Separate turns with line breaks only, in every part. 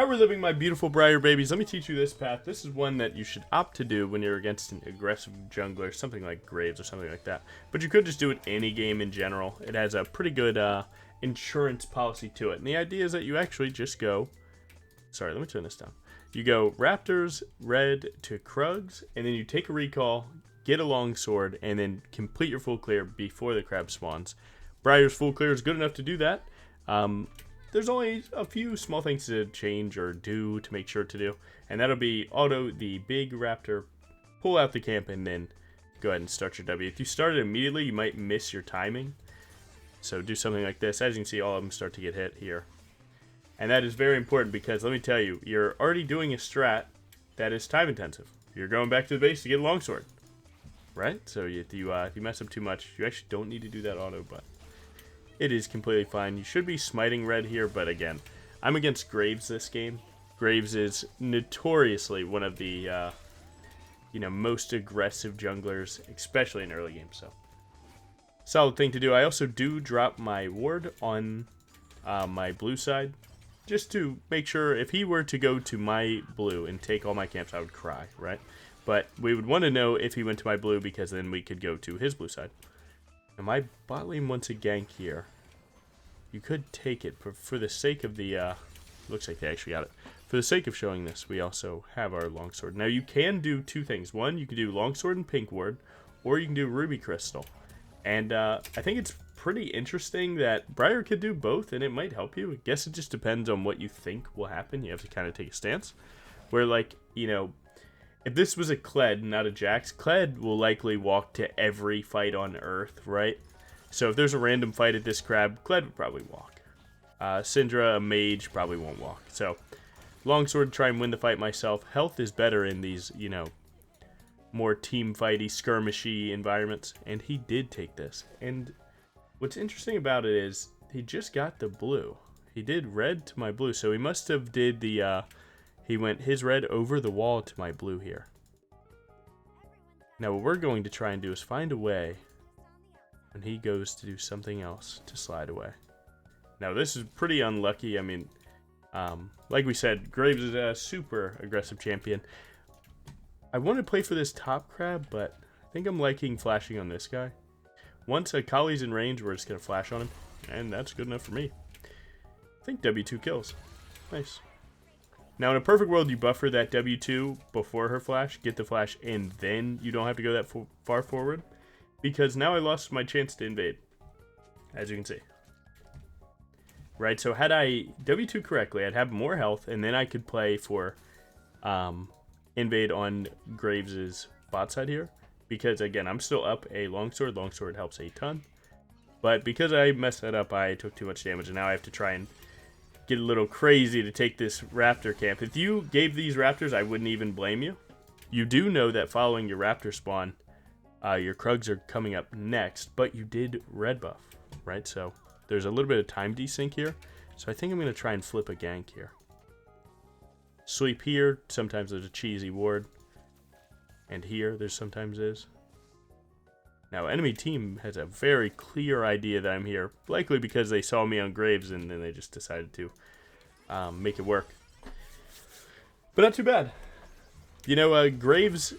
How we're living, my beautiful briar babies. Let me teach you this path. This is one that you should opt to do when you're against an aggressive jungler, something like Graves or something like that. But you could just do it any game in general. It has a pretty good insurance policy to it. And the idea is that you actually just go... Sorry, let me turn this down. You go Raptors, red to Krugs, and then you take a recall, get a longsword, and then complete your full clear before the crab spawns. Briar's full clear is good enough to do that. There's only a few small things to change or do to make sure to do. And that'll be auto the big raptor, pull out the camp, and then go ahead and start your W. If you start it immediately, you might miss your timing. So do something like this. As you can see, all of them start to get hit here. And that is very important because, let me tell you, you're already doing a strat that is time intensive. You're going back to the base to get a longsword. Right? So if you mess up too much, you actually don't need to do that auto, but... It is completely fine. You should be smiting red here, but again, I'm against Graves this game. Graves is notoriously one of the, most aggressive junglers, especially in early games. So, solid thing to do. I also do drop my ward on my blue side, just to make sure if he were to go to my blue and take all my camps, I would cry, right? But we would want to know if he went to my blue because then we could go to his blue side. Now my bot lane wants a gank here. You could take it, but for the sake of the, looks like they actually got it. For the sake of showing this, we also have our longsword. Now you can do two things. One, you can do longsword and pink ward, or you can do ruby crystal. And I think it's pretty interesting that Briar could do both, and it might help you. I guess it just depends on what you think will happen. You have to kind of take a stance. Where, like, if this was a Kled, not a Jax, Kled will likely walk to every fight on Earth, right? So if there's a random fight at this crab, Kled would probably walk. Syndra, a mage, probably won't walk. So, longsword, try and win the fight myself. Health is better in these, more team fighty, skirmishy environments. And he did take this. And what's interesting about it is, he just got the blue. He did red to my blue, so he must have did the, he went his red over the wall to my blue here. Now what we're going to try and do is find a way when he goes to do something else to slide away. Now this is pretty unlucky. I mean, like we said, Graves is a super aggressive champion. I want to play for this top crab, but I think I'm liking flashing on this guy. Once a Kali's in range, we're just going to flash on him, and that's good enough for me. I think W2 kills. Nice. Now, in a perfect world, you buffer that W2 before her flash, get the flash, and then you don't have to go that far forward. Because now I lost my chance to invade, as you can see. Right, so had I W2 correctly, I'd have more health, and then I could play for invade on Graves' bot side here. Because, again, I'm still up a longsword. Longsword helps a ton. But because I messed that up, I took too much damage, and now I have to try and get a little crazy to take this raptor camp. If you gave these raptors, I wouldn't even blame you. You do know that following your raptor spawn, your Krugs are coming up next, but you did red buff, right? So there's a little bit of time desync here. So I think I'm going to try and flip a gank here. Sweep here, sometimes there's a cheesy ward. And here, there's sometimes is. Now, enemy team has a very clear idea that I'm here. Likely because they saw me on Graves and then they just decided to make it work. But not too bad. Graves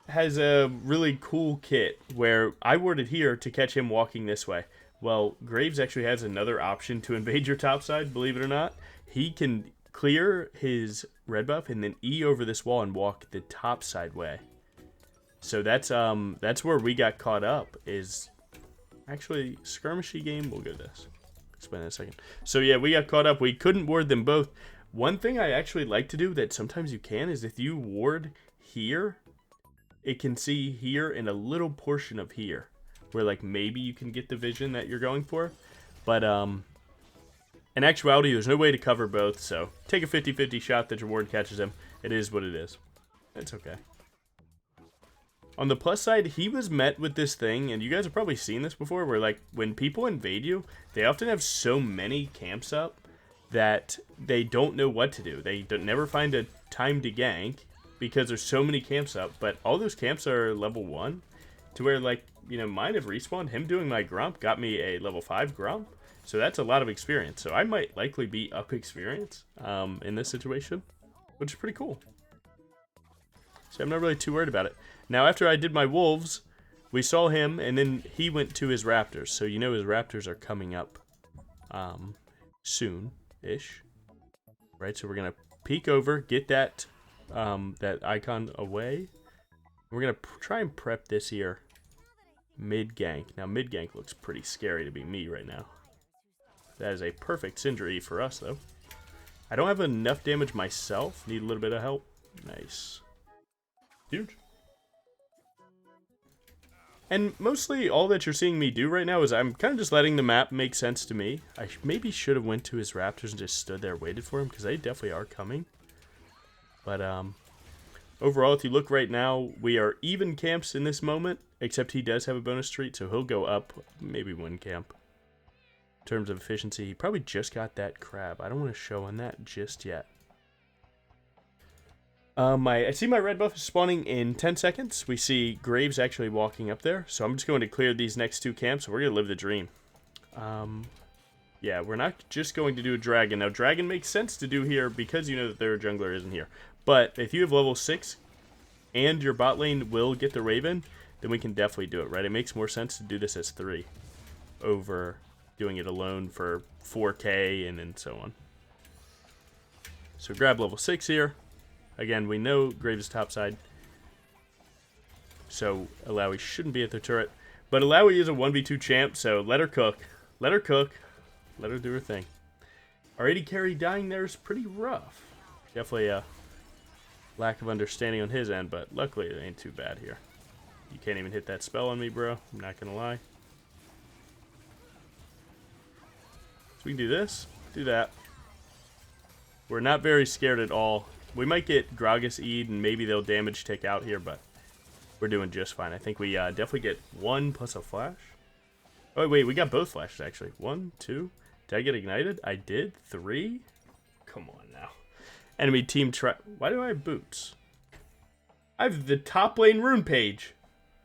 has a really cool kit where I warded here to catch him walking this way. Well, Graves actually has another option to invade your top side, believe it or not. He can clear his red buff and then E over this wall and walk the top side way. So that's where we got caught up, is actually skirmishy game. We'll go to this. Explain in a second. So yeah, we got caught up. We couldn't ward them both. One thing I actually like to do that sometimes you can is if you ward here, it can see here in a little portion of here where like maybe you can get the vision that you're going for. But in actuality, there's no way to cover both. So take a 50-50 shot that your ward catches him. It is what it is. It's okay. On the plus side, he was met with this thing, and you guys have probably seen this before, where like when people invade you, they often have so many camps up that they don't know what to do. They don't, never find a time to gank because there's so many camps up, but all those camps are level 1 to where like, mine have respawned. Him doing my Grump got me a level 5 Grump, So that's a lot of experience. So I might likely be up experience in this situation, which is pretty cool. So I'm not really too worried about it. Now, after I did my wolves, we saw him, and then he went to his raptors. So you know his raptors are coming up soon-ish. Right, so we're going to peek over, get that that icon away. We're going to try and prep this here mid-gank. Now, mid-gank looks pretty scary to be me right now. That is a perfect Syndra E for us, though. I don't have enough damage myself. Need a little bit of help. Nice. Huge. And mostly all that you're seeing me do right now is I'm kind of just letting the map make sense to me. I maybe should have went to his raptors and just stood there, waited for him, because they definitely are coming. But overall, if you look right now, we are even camps in this moment, except he does have a bonus treat, so he'll go up, maybe win camp. In terms of efficiency, he probably just got that crab. I don't want to show on that just yet. I see my red buff is spawning in 10 seconds. We see Graves actually walking up there. So I'm just going to clear these next 2 camps. We're going to live the dream. Yeah, we're not just going to do a dragon. Now, dragon makes sense to do here because you know that their jungler isn't here. But if you have level 6 and your bot lane will get the Raven, then we can definitely do it, right? It makes more sense to do this as 3 over doing it alone for 4k and so on. So grab level 6 here. Again, we know Graves is topside, so Alawi shouldn't be at the turret. But Alawi is a 1v2 champ, so let her cook. Let her cook. Let her do her thing. Our AD carry dying there is pretty rough. Definitely a lack of understanding on his end, but luckily it ain't too bad here. You can't even hit that spell on me, bro. I'm not going to lie. So we can do this, do that. We're not very scared at all. We might get Gragas E'd and maybe they'll damage take out here, but we're doing just fine. I think we definitely get 1 plus a flash. Oh, wait, we got both flashes, actually. 1, 2. Did I get ignited? I did. 3? Come on now. Enemy team Why do I have boots? I have the top lane rune page.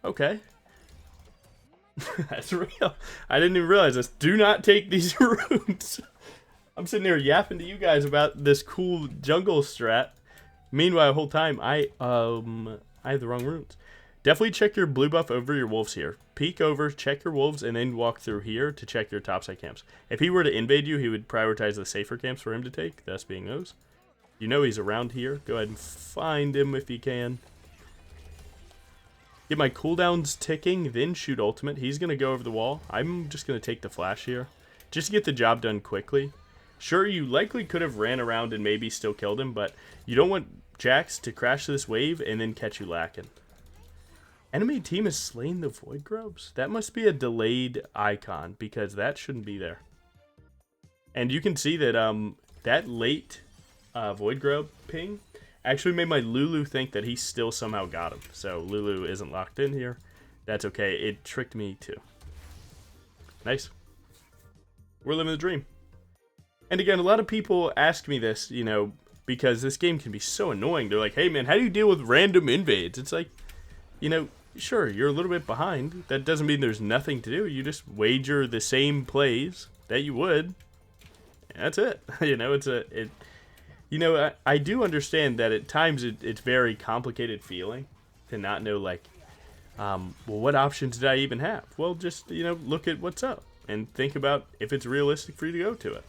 Okay. That's real. I didn't even realize this. Do not take these runes. I'm sitting here yapping to you guys about this cool jungle strat. Meanwhile, the whole time, I have the wrong runes. Definitely check your blue buff over your wolves here. Peek over, check your wolves, and then walk through here to check your topside camps. If he were to invade you, he would prioritize the safer camps for him to take, thus being those. You know he's around here. Go ahead and find him if you can. Get my cooldowns ticking, then shoot ultimate. He's going to go over the wall. I'm just going to take the flash here. Just to get the job done quickly. Sure, you likely could have ran around and maybe still killed him, but you don't want Jax to crash this wave and then catch you lacking. Enemy team has slain the Void Grubs? That must be a delayed icon, because that shouldn't be there. And you can see that that late Void Grub ping actually made my Lulu think that he still somehow got him. So Lulu isn't locked in here. That's okay. It tricked me too. Nice. We're living the dream. And again, a lot of people ask me this, you know, because this game can be so annoying. They're like, hey man, how do you deal with random invades? It's like, you know, sure, you're a little bit behind. That doesn't mean there's nothing to do. You just wager the same plays that you would. And that's it. You know, you know, I do understand that at times it's very complicated feeling to not know, like, well, what options did I even have? Well, just, you know, look at what's up and think about if it's realistic for you to go to it.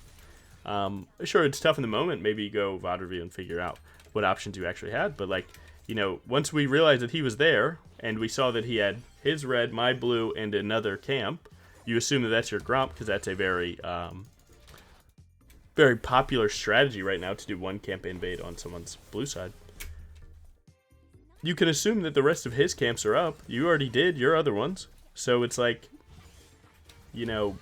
Sure, it's tough in the moment. Maybe you go VOD review and figure out what options you actually had. But, like, you know, once we realized that he was there and we saw that he had his red, my blue, and another camp, you assume that that's your Gromp because that's a very, very popular strategy right now to do one camp invade on someone's blue side. You can assume that the rest of his camps are up. You already did your other ones. So it's like, you know,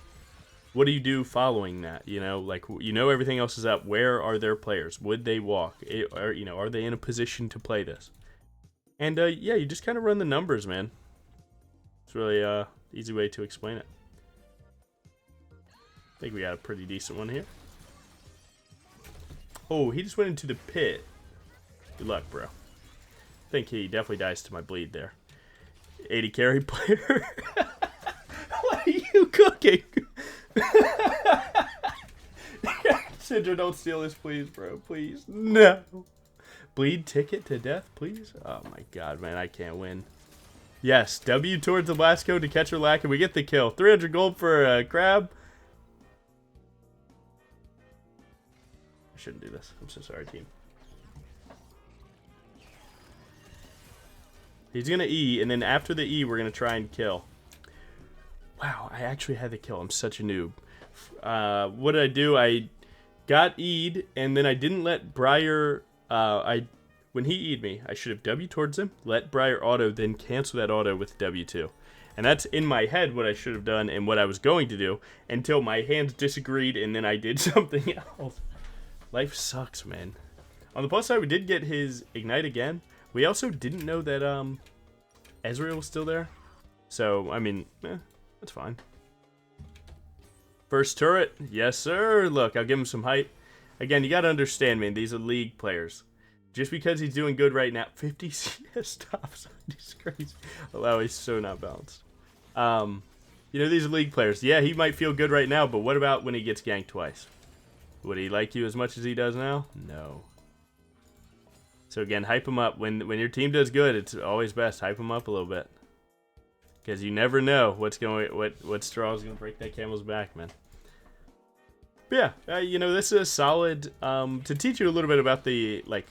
what do you do following that? You know, like, you know, everything else is up. Where are their players? Would they walk? Or, you know, are they in a position to play this? And, yeah, you just kind of run the numbers, man. It's really easy way to explain it. I think we got a pretty decent one here. Oh, he just went into the pit. Good luck, bro. I think he definitely dies to my bleed there. 80 carry player. What are you cooking? Sidra, don't steal this, please, bro. Please. No. Bleed ticket to death, please. Oh, my God, man. I can't win. Yes, W towards the Blasco to catch her lack, and we get the kill. 300 gold for a crab. I shouldn't do this. I'm so sorry, team. He's going to E, and then after the E, we're going to try and kill. Wow, I actually had the kill. I'm such a noob. What did I do? I got E'd, and then I didn't let Briar... When he E'd me, I should have W towards him, let Briar auto, then cancel that auto with W2. And that's in my head what I should have done and what I was going to do until my hands disagreed, and then I did something else. Life sucks, man. On the plus side, we did get his Ignite again. We also didn't know that Ezreal was still there. So, I mean, that's fine. First turret. Yes, sir. Look, I'll give him some hype. Again, you got to understand, man, these are league players. Just because he's doing good right now, 50 CS stops. He's crazy. Oh, he's so not balanced. You know, these are league players. Yeah, he might feel good right now, but what about when he gets ganked twice? Would he like you as much as he does now? No. So again, hype him up. When your team does good, it's always best. Hype him up a little bit. Because you never know what straw is going to break that camel's back, man. But yeah, you know, this is a solid, to teach you a little bit about the, like,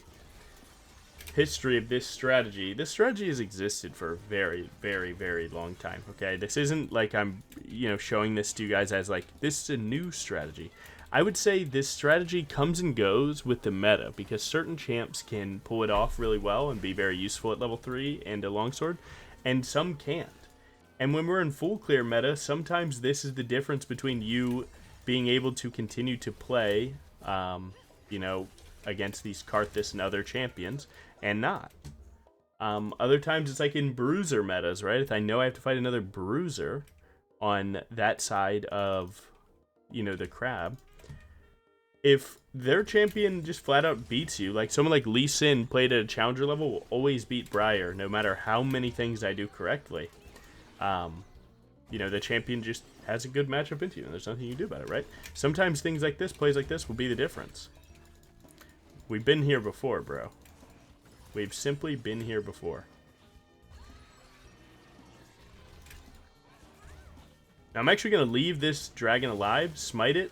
history of this strategy. This strategy has existed for a very, very, very long time, okay? This isn't like I'm, you know, showing this to you guys as, like, this is a new strategy. I would say this strategy comes and goes with the meta, because certain champs can pull it off really well and be very useful at level 3 and a longsword, and some can't. And when we're in full clear meta, sometimes this is the difference between you being able to continue to play, you know, against these Karthus and other champions, and not. Other times it's like in bruiser metas, right? If I know I have to fight another bruiser on that side of, you know, the crab, if their champion just flat out beats you, like someone like Lee Sin played at a challenger level will always beat Briar, no matter how many things I do correctly. You know, the champion just has a good matchup into you, and there's nothing you can do about it, right? Sometimes things like this, plays like this, will be the difference. We've been here before, bro. We've simply been here before. Now, I'm actually going to leave this dragon alive, smite it,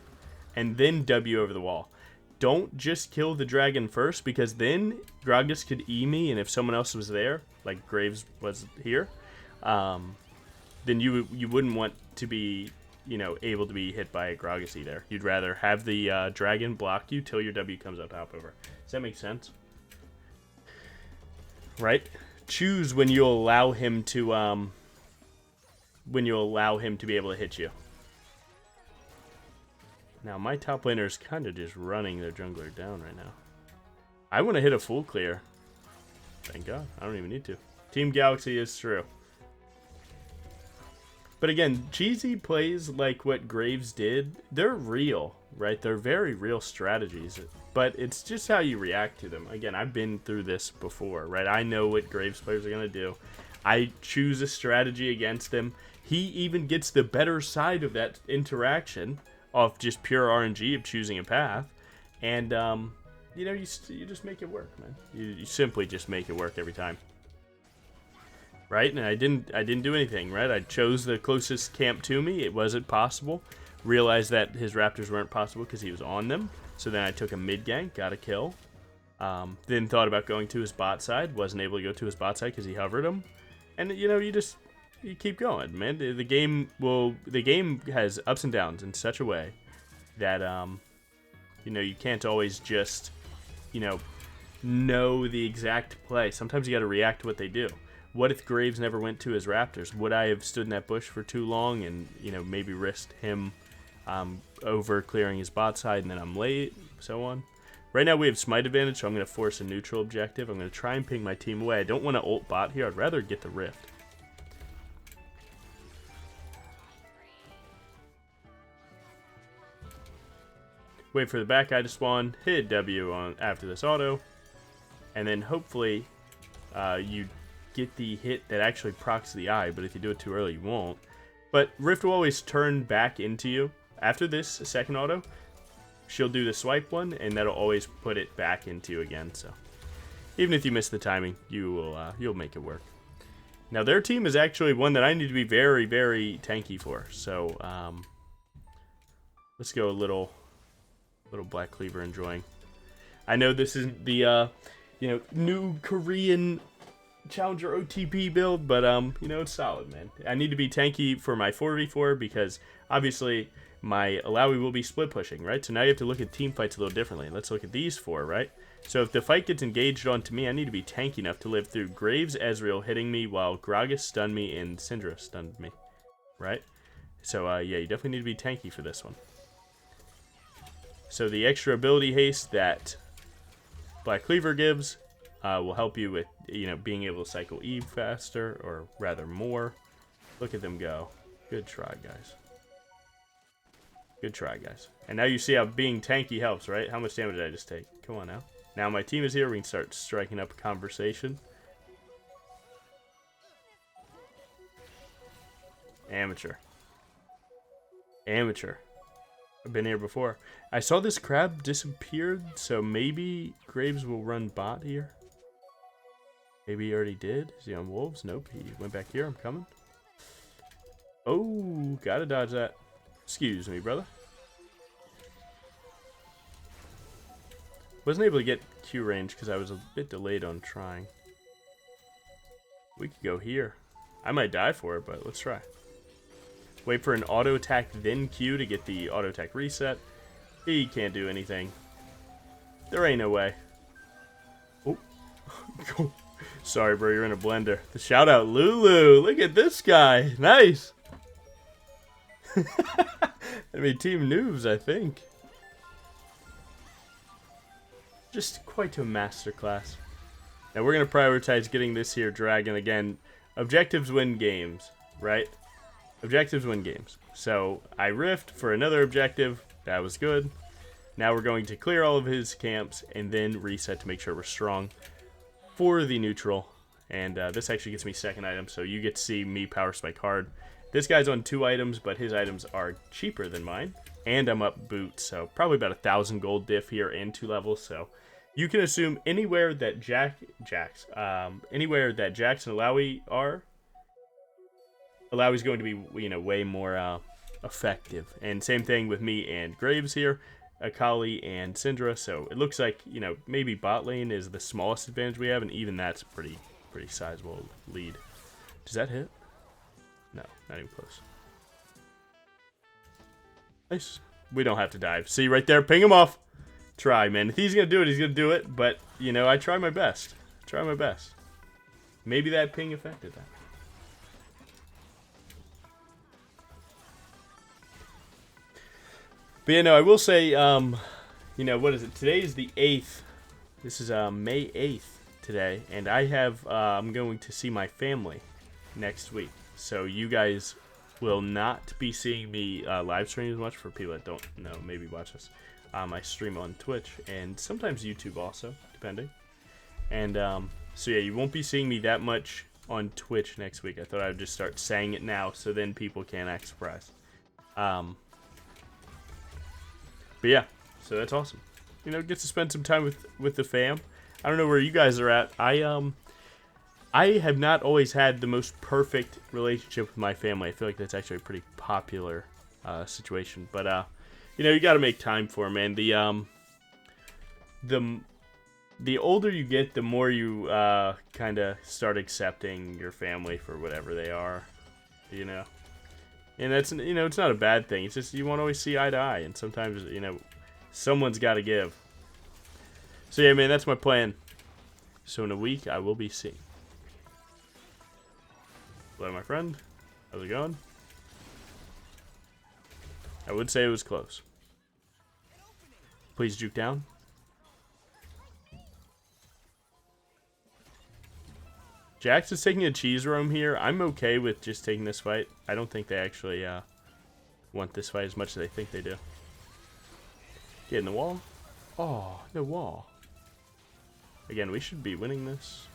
and then W over the wall. Don't just kill the dragon first, because then Gragas could E me, and if someone else was there, like Graves was here, then you wouldn't want to be, you know, able to be hit by a Gragas either. You'd rather have the dragon block you till your W comes up top over. Does that make sense? Right? Choose when you allow him to be able to hit you. Now my top laner is kind of just running their jungler down right now. I want to hit a full clear. Thank God. I don't even need to. Team Galaxy is true. But again, cheesy plays like what Graves did, they're real, right? They're very real strategies, but it's just how you react to them. Again, I've been through this before, right? I know what Graves players are going to do. I choose a strategy against them. He even gets the better side of that interaction off just pure RNG of choosing a path. And, you know, you just make it work, man. You simply just make it work every time. Right? And I didn't do anything, right? I chose the closest camp to me. It wasn't possible. Realized that his Raptors weren't possible because he was on them. So then I took a mid gank, got a kill. Then thought about going to his bot side. Wasn't able to go to his bot side because he hovered him. And, you know, you keep going, man. The game has ups and downs in such a way that, you know, you can't always just, you know the exact play. Sometimes you got to react to what they do. What if Graves never went to his Raptors? Would I have stood in that bush for too long and, you know, maybe risked him over clearing his bot side and then I'm late, so on? Right now we have smite advantage, so I'm going to force a neutral objective. I'm going to try and ping my team away. I don't want to ult bot here. I'd rather get the rift. Wait for the back guy to spawn, hit W on after this auto, and then hopefully you get the hit that actually procs the eye, but if you do it too early, you won't. But Rift will always turn back into you, after this second auto, she'll do the swipe one, and that'll always put it back into you again. So even if you miss the timing, you'll make it work. Now their team is actually one that I need to be very, very tanky for. So let's go a little Black Cleaver enjoying. I know this isn't the new Korean Challenger OTP build, but it's solid, man. I need to be tanky for my 4v4 because obviously my Alawi will be split pushing, right? So now you have to look at team fights a little differently. Let's look at these four, right? So if the fight gets engaged onto me, I need to be tanky enough to live through Graves Ezreal hitting me while Gragas stunned me and Syndra stunned me, right? So yeah, you definitely need to be tanky for this one. So the extra ability haste that Black Cleaver gives will help you with, being able to cycle Eve faster, or rather more. Look at them go. Good try, guys. Good try, guys. And now you see how being tanky helps, right? How much damage did I just take? Come on now. Now my team is here. We can start striking up a conversation. Amateur. Amateur. I've been here before. I saw this crab disappeared, so maybe Graves will run bot here. Maybe he already did. Is he on wolves? Nope. He went back here. I'm coming. Oh, gotta dodge that. Excuse me, brother. Wasn't able to get Q range because I was a bit delayed on trying. We could go here. I might die for it, but let's try. Wait for an auto attack, then Q to get the auto attack reset. He can't do anything. There ain't no way. Oh. Sorry, bro. You're in a blender. The shout out, Lulu. Look at this guy. Nice. I mean, team noobs, I think. Just quite a masterclass. Now we're going to prioritize getting this here dragon again. Objectives win games, right? Objectives win games. So I riffed for another objective. That was good. Now we're going to clear all of his camps and then reset to make sure we're strong for the neutral. And this actually gets me second item, so you get to see me power spike hard. This guy's on 2 items, but his items are cheaper than mine. And I'm up boot, so probably about 1,000 gold diff here and 2 levels. So you can assume anywhere that anywhere that Jax and Alawi are, Alawi's going to be, way more effective. And same thing with me and Graves here, Akali and Syndra. So it looks like, maybe bot lane is the smallest advantage we have, and even that's pretty sizable lead. Does that hit? No, not even close. Nice. We don't have to dive. See right there, ping him off. Try, man. If he's gonna do it, he's gonna do it. But I try my best. Try my best. Maybe that ping affected that. But yeah, no, I will say, what is it? Today is the 8th. This is May 8th today, and I have I'm going to see my family next week. So you guys will not be seeing me live stream as much. For people that don't know, maybe watch us. I stream on Twitch and sometimes YouTube also, depending. And so yeah, you won't be seeing me that much on Twitch next week. I thought I would just start saying it now, so then people can't act surprised. But yeah, so that's awesome. Get to spend some time with the fam. I don't know where you guys are at. I have not always had the most perfect relationship with my family. I feel like that's actually a pretty popular situation. But you got to make time for them, man. The older you get, the more you kind of start accepting your family for whatever they are, And that's, it's not a bad thing. It's just you won't always see eye to eye, and sometimes, someone's got to give. So yeah, man, that's my plan. So in a week, I will be seeing. Hello, my friend. How's it going? I would say it was close. Please juke down. Jax is taking a cheese roam here. I'm okay with just taking this fight. I don't think they actually want this fight as much as they think they do. Get in the wall. Oh, the wall. Again, we should be winning this.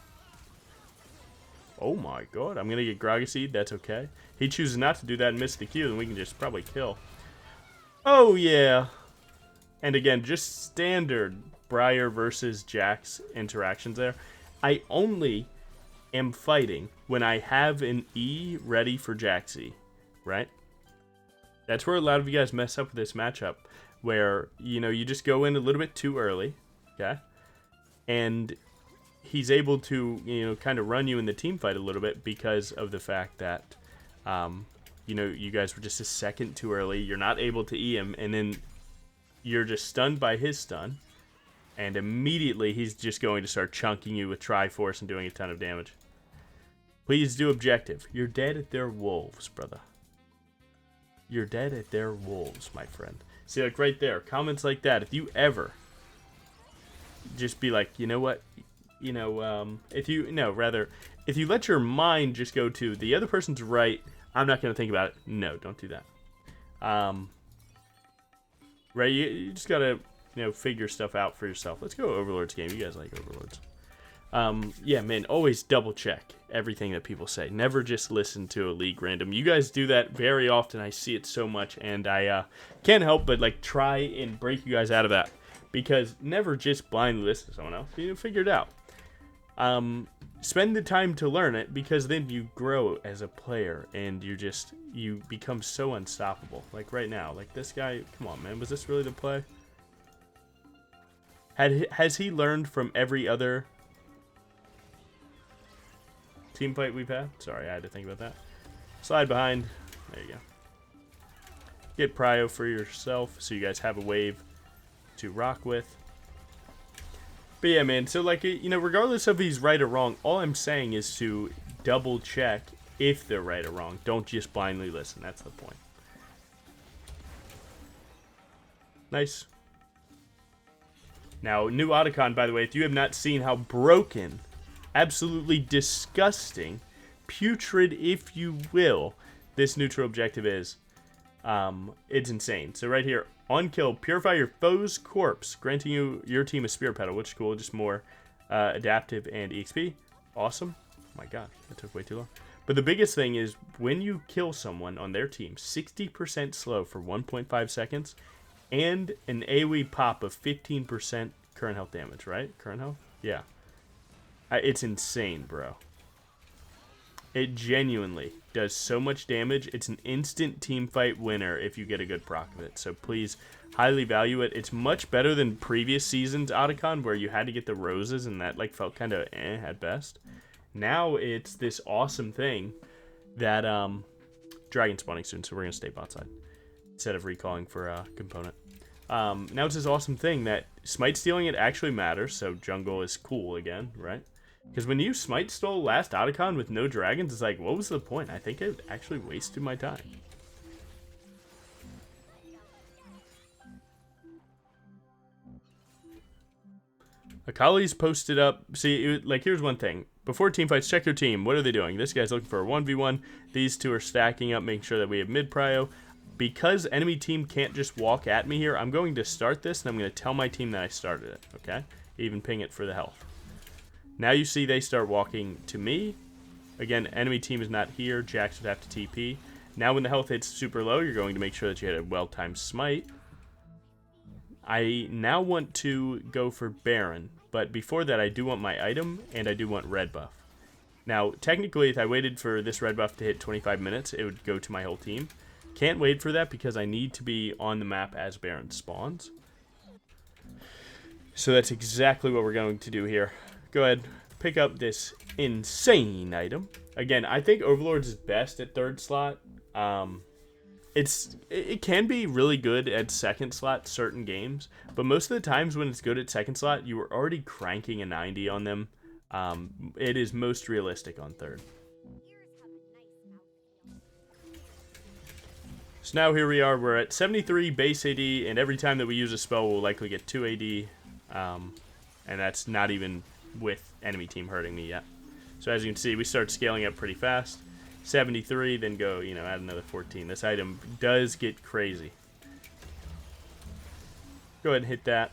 Oh my god, I'm going to get Gragas Seed. That's okay. He chooses not to do that and miss the Q, then we can just probably kill. Oh, yeah. And again, just standard Briar versus Jax interactions there. I only am fighting when I have an E ready for Jaxie, right? That's where a lot of you guys mess up with this matchup, where, you know, you just go in a little bit too early, okay? And he's able to, you know, kind of run you in the team fight a little bit because of the fact that, you know, you guys were just a second too early. You're not able to E him, and then you're just stunned by his stun, and immediately he's just going to start chunking you with Triforce and doing a ton of damage. Please do objective. You're dead at their wolves, brother. You're dead at their wolves, my friend. See, like right there, comments like that. If you ever just be like, you know what, you know, if you let your mind just go to the other person's right, I'm not going to think about it. No, don't do that. Right, you just got to, you know, figure stuff out for yourself. Let's go Overlord's game. You guys like Overlords. Yeah, man, always double check everything that people say. Never just listen to a league random. You guys do that very often. I see it so much, and I can't help but like try and break you guys out of that, because never just blindly listen to someone else. You figure it out. Spend the time to learn it, because then you grow as a player and you become so unstoppable. Like right now, like this guy, come on, man, was this really the play? Has he learned from every other team fight we've had? Sorry, I had to think about that. Slide behind. There you go. Get prio for yourself so you guys have a wave to rock with. But yeah, man, so like, you know, regardless of if he's right or wrong, all I'm saying is to double check if they're right or wrong. Don't just blindly listen. That's the point. Nice. Now, new Otacon, by the way, if you have not seen how broken, absolutely disgusting, putrid, if you will, this neutral objective is, it's insane. So right here, on kill, purify your foe's corpse, granting your team a Spirit Petal, which is cool, just more adaptive and EXP. Awesome. Oh my god, that took way too long. But the biggest thing is, when you kill someone on their team, 60% slow for 1.5 seconds, and an AoE pop of 15% current health damage, right? Current health? Yeah. It's insane, bro. It genuinely does so much damage. It's an instant team fight winner if you get a good proc of it. So please, highly value it. It's much better than previous seasons Otacon, where you had to get the roses and that like felt kind of at best. Now it's this awesome thing that dragon spawning soon, so we're gonna stay bot side instead of recalling for a component. Now it's this awesome thing that smite stealing it actually matters, so jungle is cool again, right? Because when you smite stole last Otacon with no dragons, it's like, what was the point? I think it actually wasted my time. Akali's posted up. See, like, here's one thing. Before team fights, check your team. What are they doing? This guy's looking for a 1v1. These two are stacking up, making sure that we have mid-prio. Because enemy team can't just walk at me here, I'm going to start this, and I'm going to tell my team that I started it, okay? Even ping it for the health. Now you see they start walking to me. Again, enemy team is not here. Jax would have to TP. Now when the health hits super low, you're going to make sure that you hit a well-timed smite. I now want to go for Baron, but before that I do want my item, and I do want red buff. Now, technically, if I waited for this red buff to hit 25 minutes, it would go to my whole team. Can't wait for that because I need to be on the map as Baron spawns. So that's exactly what we're going to do here. Go ahead, pick up this insane item. Again, I think Overlord's is best at third slot. It can be really good at second slot certain games, but most of the times when it's good at second slot, you are already cranking a 90 on them. It is most realistic on third. So now here we are, we're at 73 base AD, and every time that we use a spell, we'll likely get 2 AD, and that's not even with enemy team hurting me yet. So as you can see, we start scaling up pretty fast. 73, then go, you know, add another 14. This item does get crazy. Go ahead and hit that.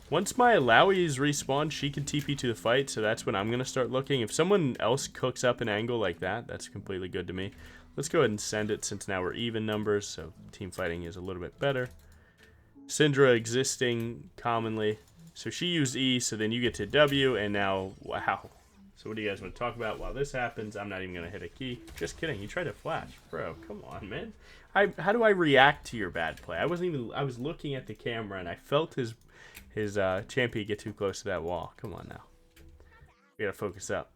Once my Alawi's respawn, she can TP to the fight, so that's when I'm going to start looking. If someone else cooks up an angle like that, that's completely good to me. Let's go ahead and send it since now we're even numbers, so team fighting is a little bit better. Syndra existing commonly. So she used E, so then you get to W, and now, wow. So what do you guys want to talk about while this happens? I'm not even going to hit a key. Just kidding. You tried to flash. Bro, come on, man. How do I react to your bad play? I was looking at the camera, and I felt his champion get too close to that wall. Come on now. We got to focus up.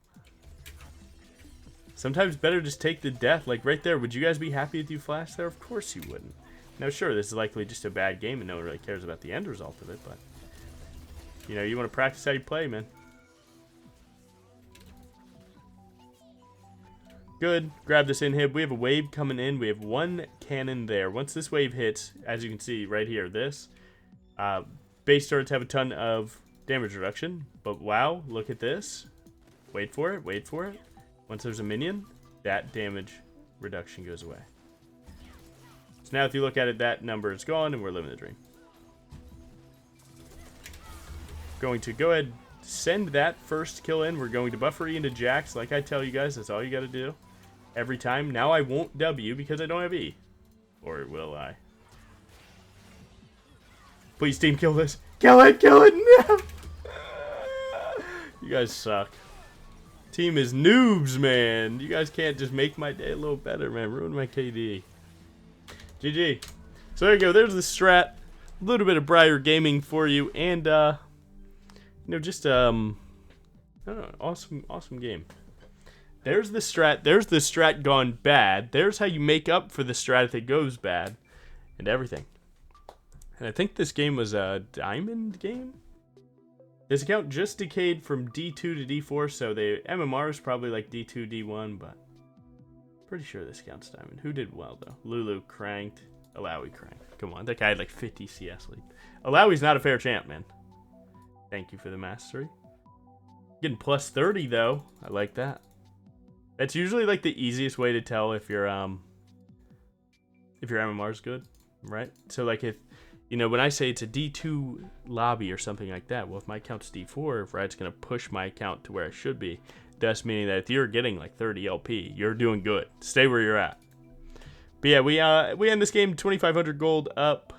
Sometimes better just take the death. Like right there, would you guys be happy if you flashed there? Of course you wouldn't. Now, sure, this is likely just a bad game, and no one really cares about the end result of it, but, you know, you want to practice how you play, man. Good. Grab this inhib. We have a wave coming in. We have one cannon there. Once this wave hits, as you can see right here, this, base turrets have a ton of damage reduction, but wow, look at this. Wait for it. Wait for it. Once there's a minion, that damage reduction goes away. So now if you look at it, that number is gone, and we're living the dream. Going to go ahead, send that first kill in. We're going to buffer E into Jax. Like I tell you guys, that's all you got to do. Every time. Now I won't W because I don't have E. Or will I? Please, team, kill this. Kill it, kill it. No! You guys suck. Team is noobs, man. You guys can't just make my day a little better, man. Ruin my KD. GG. So there you go. There's the strat. A little bit of Briar gaming for you, and you know, just I don't know, awesome game. There's the strat. There's the strat gone bad. There's how you make up for the strat if it goes bad, and everything. And I think this game was a diamond game. This account just decayed from D2 to D4, so the MMR is probably like D2, D1, but pretty sure this counts diamond. Who did well, though? Lulu cranked. Alawi cranked. Come on, that guy had like 50 CS lead. Alawi's not a fair champ, man. Thank you for the mastery. Getting plus 30, though. I like that. That's usually like the easiest way to tell if your MMR is good, right? So like if, you know, when I say it's a D2 lobby or something like that, well, if my account's D4, right, it's going to push my account to where it should be. Thus meaning that if you're getting like 30 LP, you're doing good. Stay where you're at. But yeah, we end this game 2,500 gold up.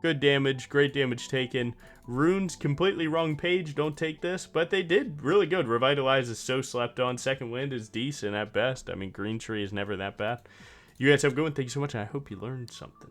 Good damage, great damage taken. Runes, completely wrong page, don't take this, but they did really good. Revitalize is so slept on. Second Wind is decent at best. I mean, Green Tree is never that bad. You guys have a good one. Thank you so much, and I hope you learned something.